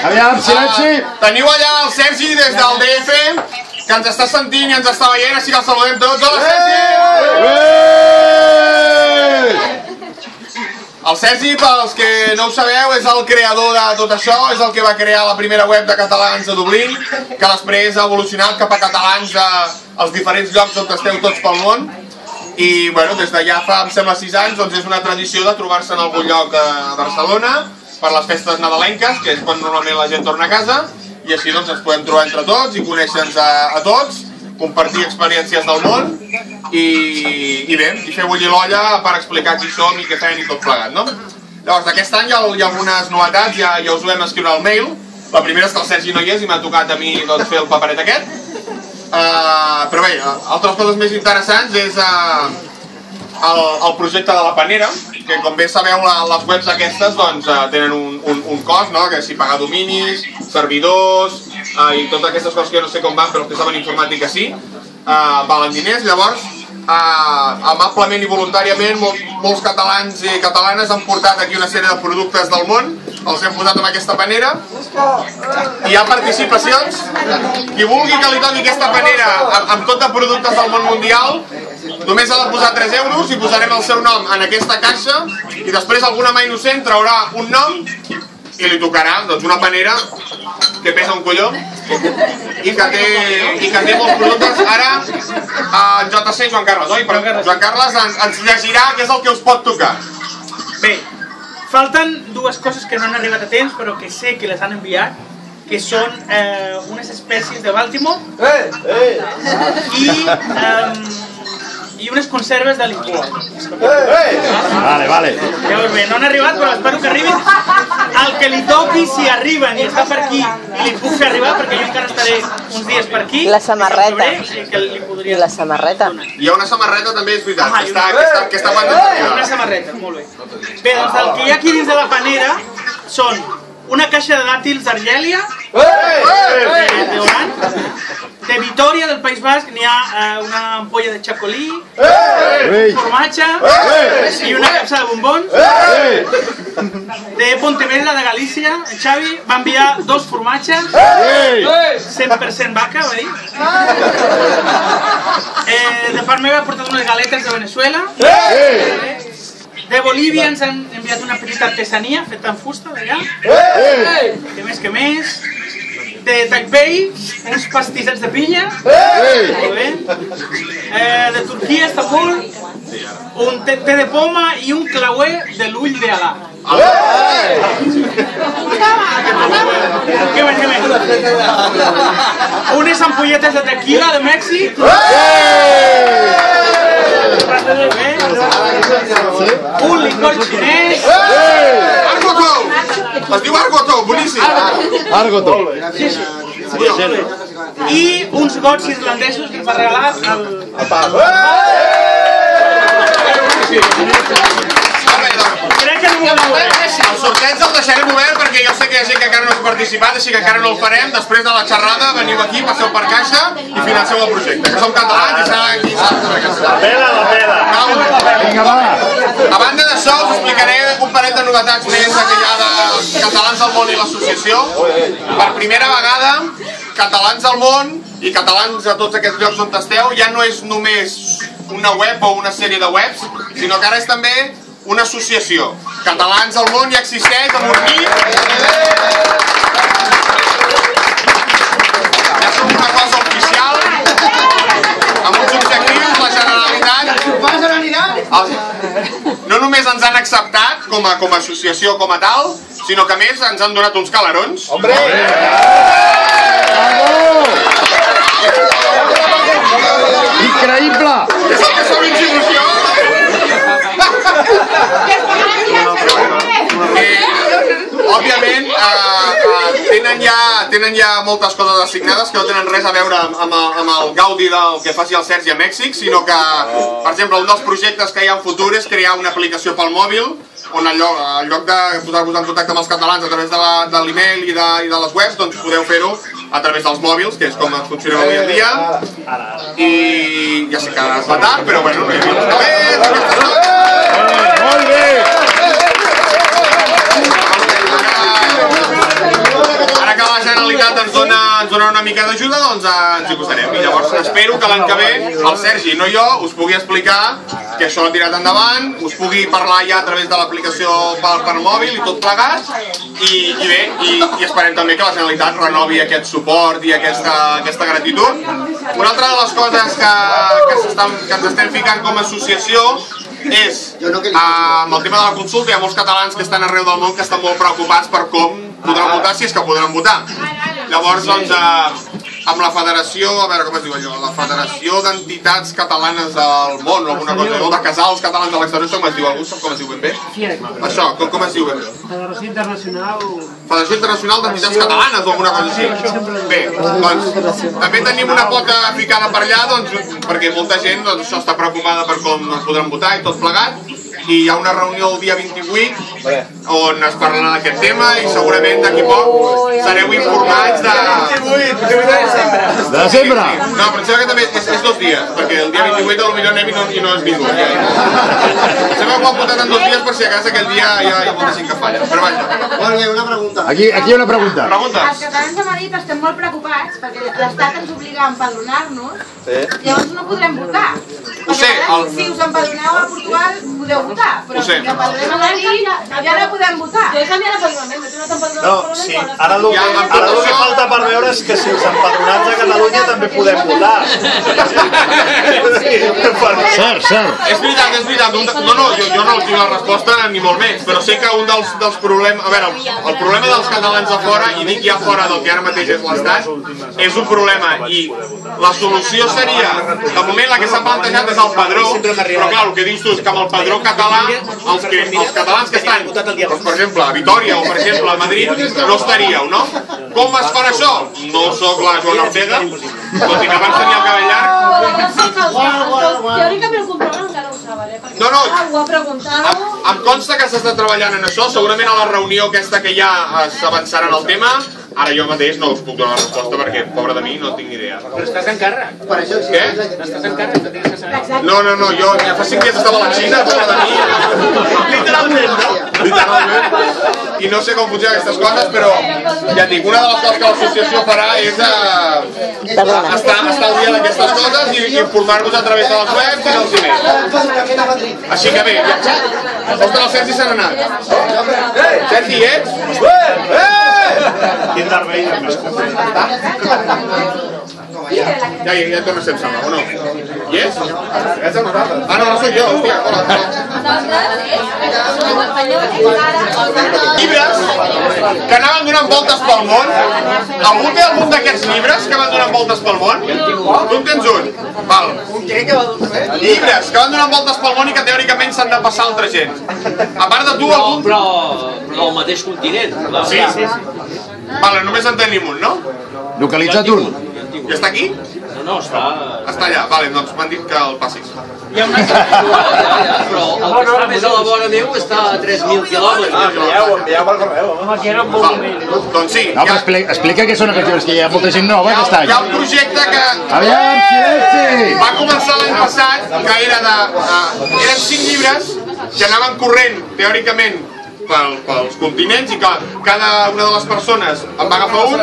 Aviam, silenci! Teniu allà el Sergi des del DF, que ens està sentint i ens està veient, així que el saludem tots. Hola, Sergi! El Sergi, pels que no ho sabeu, és el creador de tot això, és el que va crear la primera web de catalans a Dublín, que després ha evolucionat cap a catalans als diferents llocs on esteu tots pel món. I, bueno, des de ja fa, em sembla, 6 anys, doncs és una tradició de trobar-se en algun lloc a Barcelona per les festes nadalenques, que és quan normalment la gent torna a casa, i així doncs ens podem trobar entre tots i conèixer-nos a tots, compartir experiències del món i bé, i fer bullir l'olla per explicar qui som i què fem i tot plegat, no? Llavors, aquest any hi ha algunes novetats, ja us ho vam escriure al mail. La primera és que el Sergi no hi és i m'ha tocat a mi fer el paperet aquest. Però bé, altres coses més interessants és el projecte de la panera, que com bé sabeu les webs aquestes tenen un cost, que si pagar dominis, servidors i totes aquestes coses que jo no sé com van, però els que saben informàtica sí, valen diners. Llavors, amablement i voluntàriament molts catalans i catalanes han portat aquí una sèrie de productes del món, els hem posat amb aquesta panera. Hi ha participacions. Qui vulgui que li toqui aquesta panera amb tot de productes del món mundial, només ha de posar 3 euros i posarem el seu nom en aquesta caixa i després alguna mà innocent traurà un nom i li tocarà una panera que pesa un colló i que té molts productes. Ara en JC Joan Carles, oi? Joan Carles ens llegirà què és el que us pot tocar. Bé, falten dues coses que no han arribat a temps però que sé que les han enviat, que són unes espècies de Baltimore i unes conserves de Lisboa. Vale. Llavors bé, no han arribat però espero que arribin. El que li toqui, si arriben i està per aquí i li puc fer arribar, perquè jo encara estaré uns dies per aquí. La samarreta. I la samarreta. Hi ha una samarreta també, és veritat, que està pendent d'arribar. Una samarreta, molt bé. Bé, doncs el que hi ha aquí dins de la panera són una caixa de dàtils d'Argèlia, de Vitòria, del País Basc, n'hi ha una ampolla de xacolí, un formatge i una capsa de bombons. De Pontevedra, de Galícia, en Xavi va enviar 2 formatges, 100% vaca, va dir. De part meva he portat unes galetes de Venezuela. De Bolívia ens han enviat una petita artesania feta en fusta d'allà. Què més? De Taipei, uns pastissets de pinya. De Turquia, Estambul, un té de poma i un clauer de l'ull d'Alà. Què més? Unes ampolletes de tequila de Mèxic. Un licor xinès. Argoto! Es diu Argoto, boníssim. Argoto. I uns gots irlandesos que ens va regalar el Pau. Crec que no m'ho veurem. El sorteig el deixarem obert perquè jo sé que hi ha gent que encara no ha participat, així que encara no el farem. Després de la xerrada veniu aquí, passeu per caixa i financeu el projecte, que som catalans i serà aquí. La pela. Vinga, va. A banda d'això us explicaré un parell de novetats més que hi ha de Catalans al Món i l'associació. Per primera vegada, Catalans al Món i catalans a tots aquests llocs on esteu ja no és només una web o una sèrie de webs, sinó que ara és també una associació. Catalans al Món ja existeix amb un NIF. Ja som una cosa oficial, amb uns objectius, la Generalitat. No només ens han acceptat com a associació com a tal, sinó que a més ens han donat uns calarons. Hombre! Increïble! És el que som institució! Òbviament, tenen ja moltes coses assignades que no tenen res a veure amb el gaudi del que faci el Sergi a Mèxic, sinó que, per exemple, un dels projectes que hi ha en futur és crear una aplicació pel mòbil on en lloc de posar-vos en contacte amb els catalans a través de l'email i de les webs, doncs podeu fer-ho a través dels mòbils, que és com funcionem avui en dia. I ja sé que es va tard, però bueno, no hi havia els calés, aquestes coses. Molt bé! Generalitat ens dona una mica d'ajuda, doncs ens hi costarem. I llavors espero que l'any que ve el Sergi, no jo, us pugui explicar que això ha tirat endavant, us pugui parlar ja a través de l'aplicació per mòbil i tot plegat, i bé, i esperem també que la Generalitat renovi aquest suport i aquesta gratitud. Una altra de les coses que ens estem ficant com a associació és, amb el tema de la consulta, hi ha molts catalans que estan arreu del món que estan molt preocupats per com podran votar, si és que podran votar. Llavors, doncs, amb la federació, a veure com es diu allò, la Federació d'Entitats Catalanes del Món, o alguna cosa, o de casals catalans de l'exterior, com es diu, algú sap com es diu ben bé? Això, com es diu ben bé? Federació Internacional... Federació Internacional d'Entitats Catalanes o alguna cosa així. Bé, doncs, també tenim una pota ficada per allà, doncs, perquè molta gent això està preocupada per com es podran votar i tot plegat, i hi ha una reunió el dia 28 on es parlarà d'aquest tema i segurament d'aquí poc sereu informats de... De desembre! No, però em sembla que també és 2 dies, perquè el dia 28 potser anem i no és ningú. Em sembla que ho han votat en 2 dies per si a casa aquell dia hi ha molta gent que falla. Però vaja. Molt bé, una pregunta. Aquí hi ha una pregunta. Els catalans de Madrid estem molt preocupats perquè l'Estat ens obliga a empadronar-nos, llavors no podrem votar. Ho sé. Si us empadroneu a Portugal podeu votar, però si empadronem a Madrid ja no podem votar. Jo he canviat l'empadronament, no, sí, ara el que falta per veure és que si els empadronats a Catalunya també podem votar. Cert. És veritat. No, jo no tinc la resposta ni molt menys, però sé que un dels problemes... A veure, el problema dels catalans a fora, i dic ja fora del que ara mateix és l'Estat, és un problema, i la solució seria, de moment la que s'ha plantejat és el padró, però clar, el que dius tu és que amb el padró català, els catalans que estan, per exemple, a Vitòria o per exemple a Madrid, no estaríeu, no? Com es farà això? No sóc la Joana Ortega, tot i que abans tenia el cabell llarg. Teòricament el controlen encara ho saben, No, ho ha preguntat. em consta que s'està treballant en això, segurament a la reunió aquesta que ja s'avançarà en el tema. Ara jo mateix no us puc donar la resposta perquè, pobre de mi, no tinc ni idea. Però estàs en càrrec. Què? Estàs en càrrec, no tens que saber. No, jo ja fa 5 dies estava a la Xina, pobre de mi. Literalment, no? Literalment. I no sé com funcionen aquestes coses, però ja et dic, una de les coses que l'associació farà és estar al dia d'aquestes coses i informar-vos a través de les webs i dels emails. Així que bé, ostres, el Sergi se n'ha anat. Sergi, ets? Quin servei és més Ja torna a ser, em sembla, o no? I és? No soc jo, hòstia, hola. Llibres que anaven donant voltes pel món. Algú té algun d'aquests llibres que van donant voltes pel món? Tu en tens un? Val. Llibres que van donant voltes pel món i que teòricament s'han de passar a altra gent. A part de tu, algun... Però al mateix continent. Sí. Vale, només en tenim un, no? Localitzat un. I està aquí? No, està allà. Vale, doncs m'han dit que el passis. Però el que està més a la vora meu està a 3.000 quilòmetres. Envieu per correu. Doncs sí. No, però explica què són aquests llibres, que hi ha molta gent nova que està Hi ha un projecte que... Aviam, silenci! Va començar l'any passat, que eren 5 llibres que anaven corrent, teòricament, pels continents i que cada una de les persones en va agafar un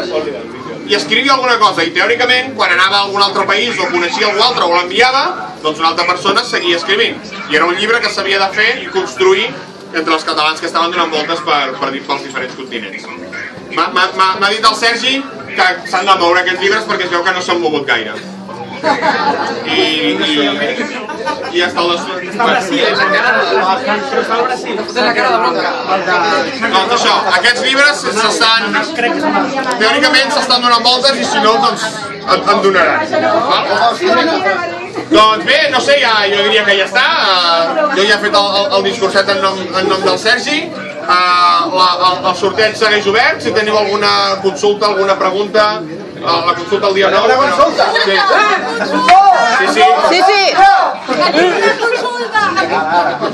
i escrivia alguna cosa i teòricament quan anava a algun altre país o coneixia algú altre o l'enviava, doncs una altra persona seguia escrivint i era un llibre que s'havia de fer i construir entre els catalans que estaven donant voltes pels diferents continents. M'ha dit el Sergi que s'han de moure aquests llibres perquè es veu que no s'han mogut gaire. I ja està el nostre... Està al Brasil, està al Brasil. Està la cara de bronca. Doncs això, aquests llibres s'estan... Teòricament s'estan donant voltes i si no, doncs en donaran. Doncs bé, no sé, jo diria que ja està. Jo ja he fet el discurset en nom del Sergi. El sorteig segueix obert. Si teniu alguna consulta, alguna pregunta... La consulta el dia 9. Una consulta? Sí.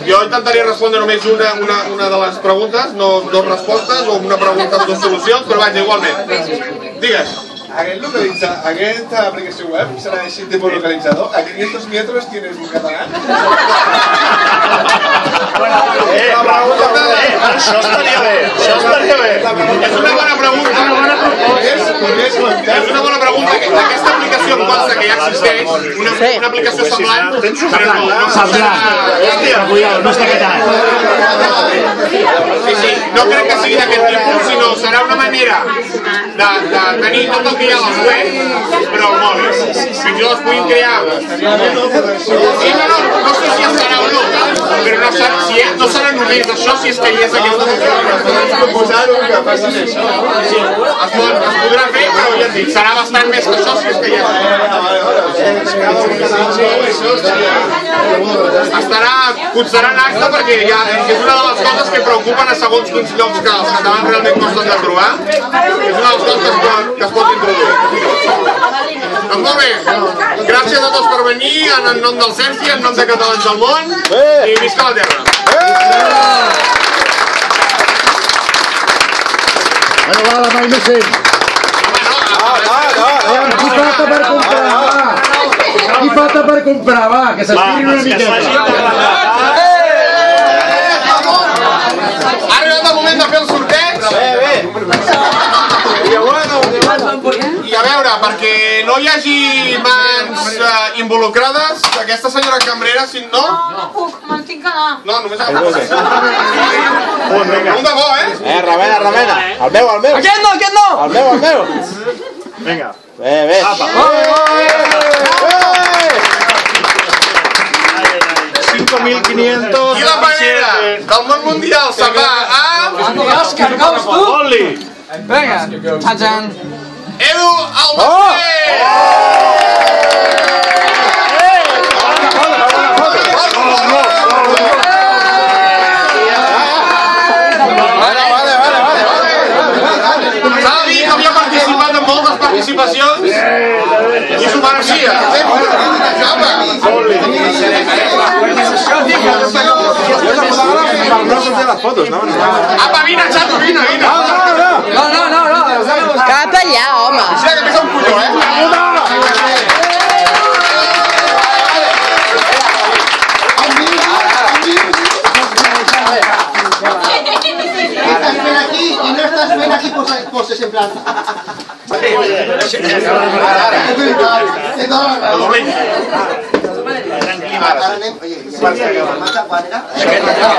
Jo intentaré respondre només una de les preguntes, no 2 respostes o una pregunta amb 2 solucions, però vaja, igualment. Digues. Aquesta aplicació web serà així tipus localitzador. A 500 metros tienes un catalán. Això estaria bé. És una bona pregunta. que ja existeix, una aplicació semblant, però no Semblant. Hòstia, cuidado, no està català. Sí, no crec que sigui d'aquest tipus, sinó serà una manera de tenir tot el que hi ha a les webs, però al mòbil. Fins i tot es puguin crear. Sí, no sé si estarà o no, però no serà només això si és que hi és aquesta funció. Es podrà fer, però ja et dic, serà bastant més que això si és que hi és. Constarà en acte perquè és una de les coses que preocupen a segons quins llocs que els catalans realment costen de trobar. És una de les coses que es pot introduir. Doncs molt bé, gràcies a tots per venir, en nom del Sergi, en nom de Catalans del Món, i visca la terra. Bueno, va, la mai no sent. Qui falta per comprar, va? Qui falta per comprar, va? Que s'estirin una miqueta. Ha arribat el moment de fer el sorteig. I a veure, perquè no hi hagi mans involucrades, aquesta senyora cambrera, si no... No puc, me'n tinc que anar. No, només un de bo, eh? Remena. El meu. Aquest no! El meu. Vinga. Bé. 5.500... I la panera del món mundial se'n va a... Òscar, caus tu? Oli! Vinga, txan. Edu Almasser! S'ha de dir que havia participat en moltes participacions i s'ho mereixia. Apa, vine, xato, vine. No. Cap allà, home. Mira que pesa un colló, eh? Estás bien aquí y no estás bien aquí, poses en plan. Tranquil·litat.